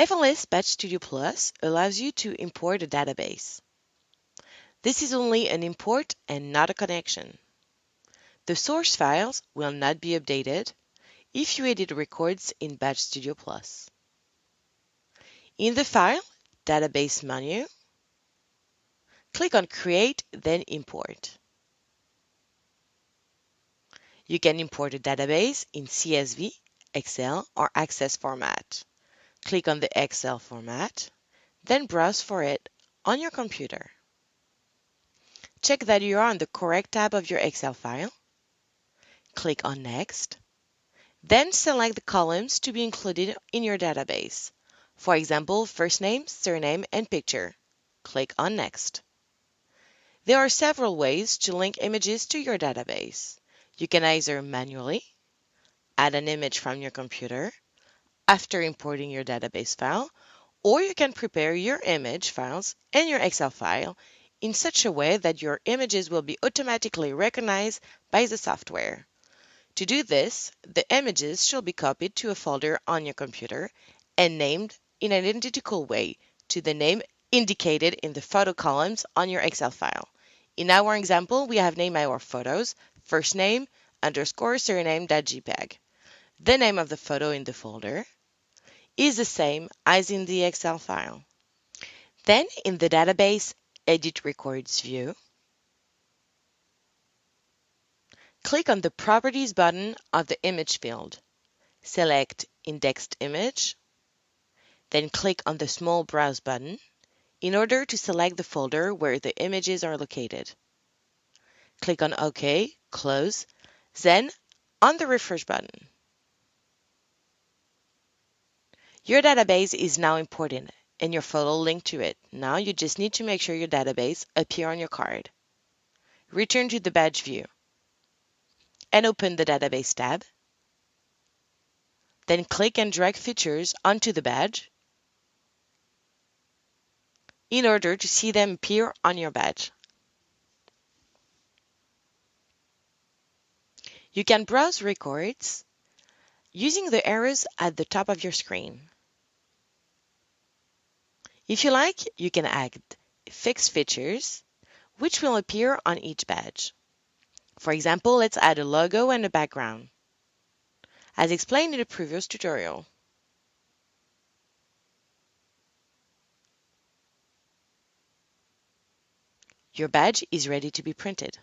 FLS Badge Studio Plus allows you to import a database. This is only an import and not a connection. The source files will not be updated if you edit records in Badge Studio Plus. In the File Database menu, click on Create, then Import. You can import a database in CSV, Excel, or Access format. Click on the Excel format, then browse for it on your computer. Check that you are on the correct tab of your Excel file. Click on Next. Then select the columns to be included in your database. For example, first name, surname, and picture. Click on Next. There are several ways to link images to your database. You can either manually add an image from your computer after importing your database file, or you can prepare your image files and your Excel file in such a way that your images will be automatically recognized by the software. To do this, the images should be copied to a folder on your computer and named in an identical way to the name indicated in the photo columns on your Excel file. In our example, we have named our photos first name underscore surname.jpg. The name of the photo in the folder is the same as in the Excel file. Then in the Database Edit Records view, click on the Properties button of the Image field. Select Indexed Image, then click on the small Browse button in order to select the folder where the images are located. Click on OK, Close, then on the Refresh button. Your database is now imported and your photo linked to it. Now you just need to make sure your database appears on your card. Return to the Badge view and open the Database tab. Then click and drag features onto the badge in order to see them appear on your badge. You can browse records using the arrows at the top of your screen. If you like, you can add fixed features which will appear on each badge. For example, let's add a logo and a background, as explained in the previous tutorial. Your badge is ready to be printed.